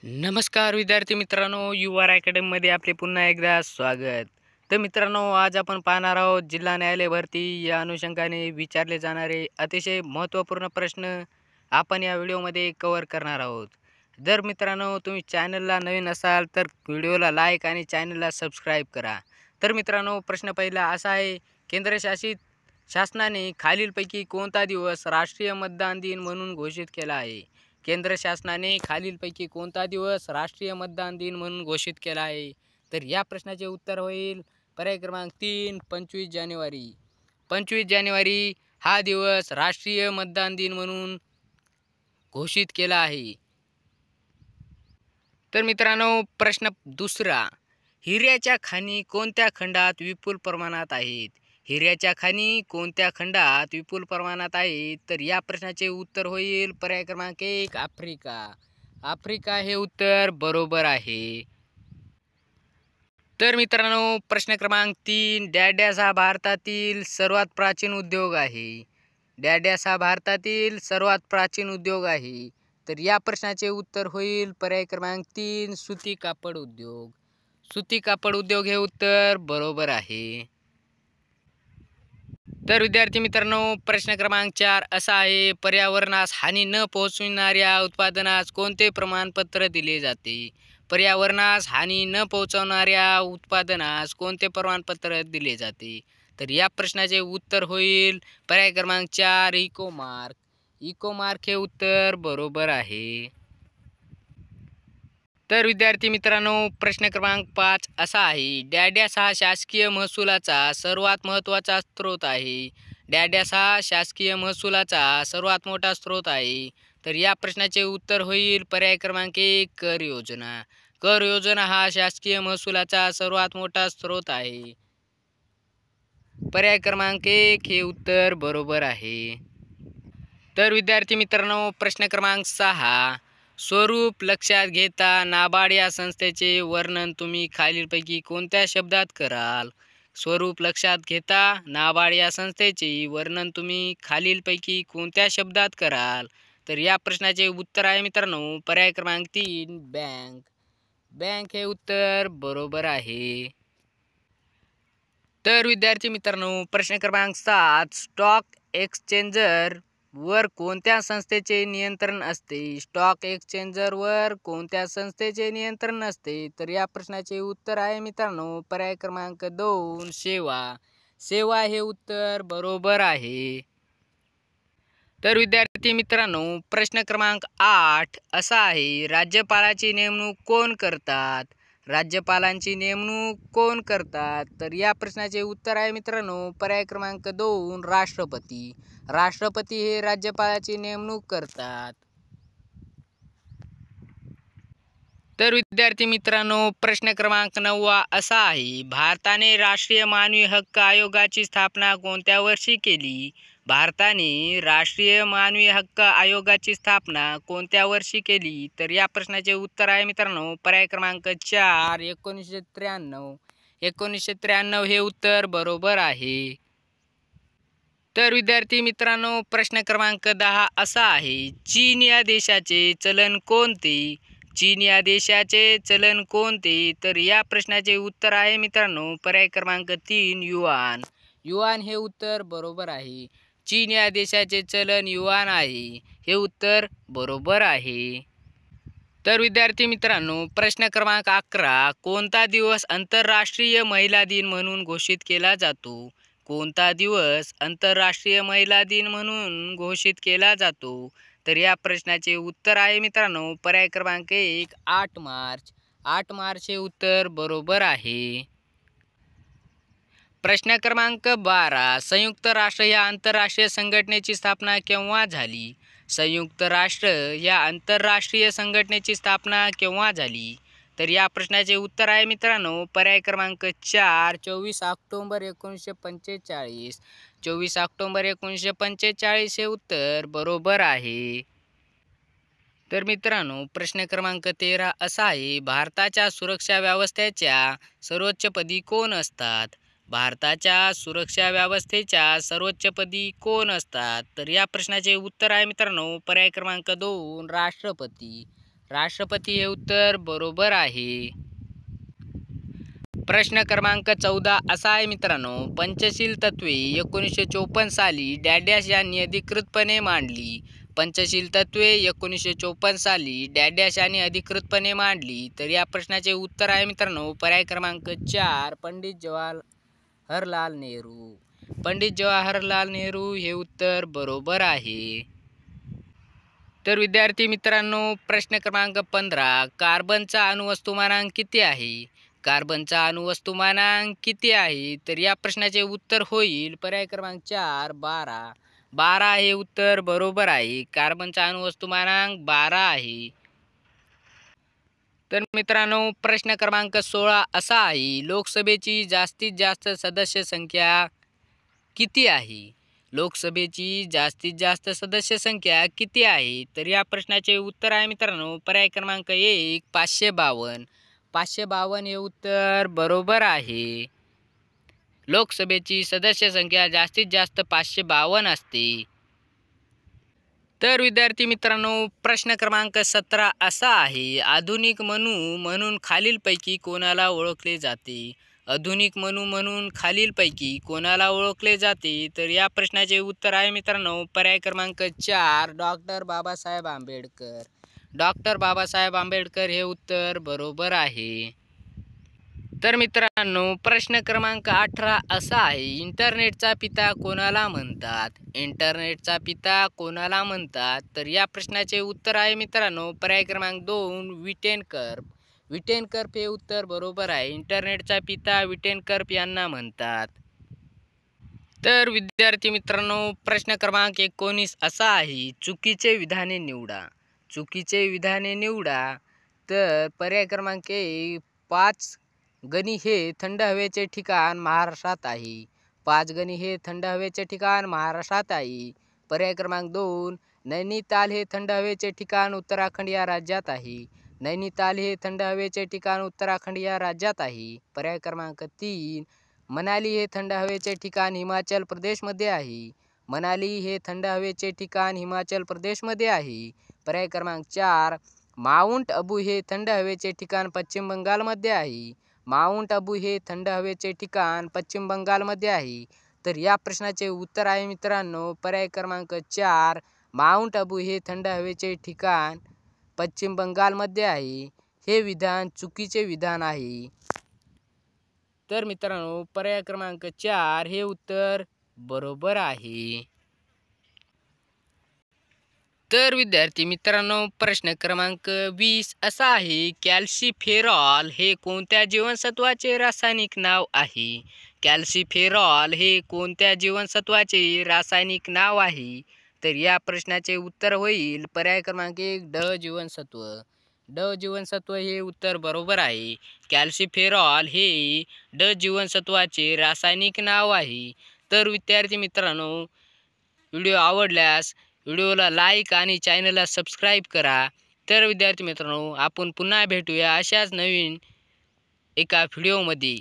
नमस्कार विद्यार्थी मित्रांनो, UR अकॅडमीमध्ये आपले पुन्हा एकदा स्वागत. तर मित्रांनो, आज आपण पाहणार आहोत जिल्हा न्यायालय भरती या अनुषंगाने विचारले जाणारे अतिशय महत्त्वपूर्ण प्रश्न आपण या व्हिडिओमध्ये कव्हर करणार आहोत. जर मित्रांनो तुम्ही चॅनलला नवीन असाल तर व्हिडिओला लाईक आणि चॅनलला सबस्क्राईब करा. तर मित्रांनो, प्रश्न पहिला असा आहे, केंद्रशासित शासनाने खालीलपैकी कोणता दिवस राष्ट्रीय मतदान दिन म्हणून घोषित केला आहे? केंद्र शासनाने खालीलपैकी कोणता दिवस राष्ट्रीय मतदान दिन म्हणून घोषित केला आहे? तर या प्रश्नाचे उत्तर होईल पर्याय क्रमांक 3, 25 जानेवारी. 25 जानेवारी हा दिवस राष्ट्रीय मतदान दिन म्हणून घोषित केला आहे. तर मित्रांनो, प्रश्न दुसरा, हिऱ्याच्या खाणी कोणत्या खंडात विपुल प्रमाणात आहेत? हिऱ्याच्या खाणी कोणत्या खंडात विपुल प्रमाणात आहेत? तर या प्रश्नाचे उत्तर होईल पर्याय क्रमांक 1, आफ्रिका. आफ्रिका हे उत्तर बरोबर आहे. तर मित्रांनो, प्रश्न क्रमांक 3, डॅश हा भारतातील सर्वात प्राचीन उद्योग आहे. डॅश हा भारतातील सर्वात प्राचीन उद्योग आहे. तर या प्रश्नाचे उत्तर होईल पर्याय क्रमांक 3, सुती कापड उद्योग. सुती कापड उद्योग हे उत्तर बरोबर आहे. तर विद्यार्थी मित्रांनो, प्रश्न क्रमांक 4 असा आहे, पर्यावरणास हानी न पोहोचविणाऱ्या उत्पादनास कोणते प्रमाणपत्र दिले जाते? पर्यावरणास हानी न पोहोचवणाऱ्या उत्पादनास कोणते प्रमाणपत्र दिले जाते? तर या प्रश्नाचे उत्तर होईल पर्याय क्रमांक 4, इकोमार्क. इकोमार्क हे उत्तर बरोबर आहे. तर विद्यार्थी मित्रांनो, प्रश्न क्रमांक 5 असा आहे, डॅश हा शासकीय महसुलाचा सर्वात महत्त्वाचा स्रोत आहे. डॅश हा शासकीय महसुलाचा सर्वात मोठा स्रोत आहे. तर या प्रश्नाचे उत्तर होईल पर्याय क्रमांक 1, कर योजना. कर योजना हा शासकीय महसुलाचा सर्वात मोठा स्रोत आहे. पर्याय क्रमांक 1 हे उत्तर बरोबर आहे. तर विद्यार्थी मित्रांनो, प्रश्न क्रमांक 6, स्वरूप लक्षात घेता नाबार्ड या संस्थेचे वर्णन तुम्ही खालीलपैकी कोणत्या शब्दात कराल? स्वरूप लक्षात घेता नाबार्ड या संस्थेचे वर्णन तुम्ही खालीलपैकी कोणत्या शब्दात कराल? तर या प्रश्नाचे उत्तर आहे मित्रांनो पर्याय क्रमांक 3, बँक. बँक हे उत्तर बरोबर आहे. तर विद्यार्थी मित्रांनो, प्रश्न क्रमांक 7, स्टॉक एक्सचेंजर वर कोणत्या संस्थेचे नियंत्रण असते? स्टॉक एक्सचेंजरवर कोणत्या संस्थेचे नियंत्रण असते? तर या प्रश्नाचे उत्तर आहे मित्रांनो पर्याय क्रमांक 2, सेवा. सेवा हे उत्तर बरोबर आहे. तर विद्यार्थी मित्रांनो, प्रश्न क्रमांक 8 असा आहे, राज्यपालाची नेमणूक कोण करतात? राज्यपालांची नेमणूक कोण करतात? तर या प्रश्नाचे उत्तर आहे मित्रांनो पर्याय क्रमांक 2, राष्ट्रपती. राष्ट्रपती हे राज्यपालाची नेमणूक करतात. तर विद्यार्थी मित्रांनो, प्रश्न क्रमांक 9 असा आहे, भारताने राष्ट्रीय मानवी हक्क आयोगाची स्थापना कोणत्या वर्षी केली? भारताने राष्ट्रीय मानवी हक्क आयोगाची स्थापना कोणत्या वर्षी केली? तर या प्रश्नाचे उत्तर आहे मित्रांनो पर्याय क्रमांक 4, 1993. 1993 हे उत्तर बरोबर आहे. तर विद्यार्थी मित्रांनो, प्रश्न क्रमांक 10 असा आहे, चीन या देशाचे चलन कोणते? चीन या देशाचे चलन कोणते? तर या प्रश्नाचे उत्तर आहे मित्रांनो पर्याय क्रमांक 3, युआन. युआन हे उत्तर बरोबर आहे. चीन या देशाचे चलन युआन आहे. हे उत्तर बरोबर आहे. तर विद्यार्थी मित्रांनो, प्रश्न क्रमांक 11, कोणता दिवस आंतरराष्ट्रीय महिला दिन म्हणून घोषित केला जातो? कोणता दिवस आंतरराष्ट्रीय महिला दिन म्हणून घोषित केला जातो? तर या प्रश्नाचे उत्तर आहे मित्रांनो पर्याय क्रमांक 1, 8 मार्च. 8 मार्च हे उत्तर बरोबर आहे. प्रश्न क्रमांक 12, संयुक्त राष्ट्र या आंतरराष्ट्रीय संघटनेची स्थापना केव्हा झाली? संयुक्त राष्ट्र या आंतरराष्ट्रीय संघटनेची स्थापना केव्हा झाली? तर या प्रश्नाचे उत्तर आहे मित्रांनो पर्याय क्रमांक 4, 24 ऑक्टोबर 1945. 24 ऑक्टोबर 1945 हे उत्तर बरोबर आहे. तर मित्रांनो, प्रश्न क्रमांक 13 असा आहे, भारताच्या सुरक्षा व्यवस्थेच्या सर्वोच्चपदी कोण असतात? भारताच्या सुरक्षा व्यवस्थेच्या सर्वोच्चपदी कोण असतात? तर या प्रश्नाचे उत्तर आहे मित्रांनो पर्याय क्रमांक 2, राष्ट्रपती. राष्ट्रपती हे उत्तर बरोबर आहे। प्रश्न क्रमांक 14 असा आहे मित्रांनो, पंचशील तत्वे 1954 साली डॅडॅश यांनी अधिकृतपणे मांडली। पंचशील तत्वे 1954 साली डॅडॅश यांनी अधिकृतपणे मांडली। तर या प्रश्नाचे उत्तर आहे मित्रांनो पर्याय क्रमांक 4 पंडित जवाहरलाल नेहरू। पंडित जवाहरलाल नेहरू हे उत्तर बरोबर आहे। तर विद्यार्थी मित्रांनो प्रश्न क्रमांक 15 कार्बनचा अणुवस्तुमानांक किती आहे? कार्बनचा अणुवस्तुमानांक किती आहे? तर या प्रश्नाचे उत्तर होईल पर्याय क्रमांक 4 12। 12 हे उत्तर बरोबर आहे। कार्बनचा अणुवस्तुमानांक 12 आहे। तर मित्रांनो प्रश्न क्रमांक 16 असा आहे, लोकसभेची जास्तीत जास्त सदस्य संख्या किती आहे? लोकसभेची जास्तीत जास्त सदस्य संख्या किती आहे? तर या प्रश्नाचे उत्तर आहे मित्रांनो पर्याय क्रमांक 1 552। 552 हे उत्तर बरोबर आहे। लोकसभेची सदस्य संख्या जास्तीत जास्त 552 असते। तर विद्यार्थी मित्रांनो प्रश्न क्रमांक 17 असा आहे, आधुनिक मनु म्हणून खालीलपैकी कोणाला ओळखले जाते? आधुनिक मनु म्हणून खालीलपैकी कोणाला ओळखले जाते? तर या प्रश्नाचे उत्तर आहे मित्रांनो पर्याय क्रमांक 4 डॉक्टर बाबासाहेब आंबेडकर। डॉक्टर बाबासाहेब आंबेडकर हे उत्तर बरोबर आहे। तर मित्रांनो प्रश्न क्रमांक 18 असा आहे, इंटरनेटचा पिता कोणाला म्हणतात? इंटरनेटचा पिता कोणाला म्हणतात? तर या प्रश्नाचे उत्तर आहे मित्रांनो पर्याय क्रमांक 2 विटेनकर्प। विटेनकर्प हे उत्तर बरोबर आहे। इंटरनेटचा पिता विटेनकर्प यांना म्हणतात। तर विद्यार्थी मित्रांनो प्रश्न क्रमांक 19 असा आहे, चुकीचे विधाने निवडा। चुकीचे विधाने निवडा। तर पर्याय क्रमांक 1 5 गणी हे थंड हवेचे ठिकाण महाराष्ट्रात आहे। 5 गणी हे थंड हवेचे ठिकाण महाराष्ट्रात आहे। पर्याय क्रमांक 2 नैनिताल हे थंड हवेचे ठिकाण उत्तराखंड या राज्यात आहे। नैनिताल हे थंड हवेचे ठिकाण उत्तराखंड या राज्यात आहे। पर्याय क्रमांक 3 मनाली हे थंड हवेचे ठिकाण हिमाचल प्रदेशमध्ये आहे। मनाली हे थंड हवेचे ठिकाण हिमाचल प्रदेशमध्ये आहे। पर्याय क्रमांक 4 माउंट अबू हे थंड हवेचे ठिकाण पश्चिम बंगालमध्ये आहे। माउंट अबू हे थंड हवेचे ठिकाण पश्चिम बंगालमध्ये आहे। तर या प्रश्नाचे उत्तर आहे मित्रांनो पर्याय क्रमांक 4 माउंट अबू हे थंड हवेचे ठिकाण पश्चिम बंगालमध्ये आहे। हे विधान चुकीचे विधान आहे। तर मित्रांनो पर्याय क्रमांक 4 हे उत्तर बरोबर आहे। तर विद्यार्थी मित्रांनो प्रश्न क्रमांक 20 असा आहे, कॅल्सिफेरॉल हे कोणत्या जीवनसत्वाचे रासायनिक नाव आहे? कॅल्सिफेरॉल हे कोणत्या जीवनसत्वाचे रासायनिक नाव आहे? तर या प्रश्नाचे उत्तर होईल पर्याय क्रमांक 1 ड जीवनसत्व। ड जीवनसत्व हे उत्तर बरोबर आहे। कॅल्सिफेरॉल हे ड जीवनसत्वाचे रासायनिक नाव आहे। तर विद्यार्थी मित्रांनो व्हिडिओ आवडल्यास व्हिडिओला लाईक आणि चॅनलला सबस्क्राईब करा। तर विद्यार्थी मित्रांनो आपण पुन्हा भेटूया अशाच नवीन एका व्हिडिओमध्ये।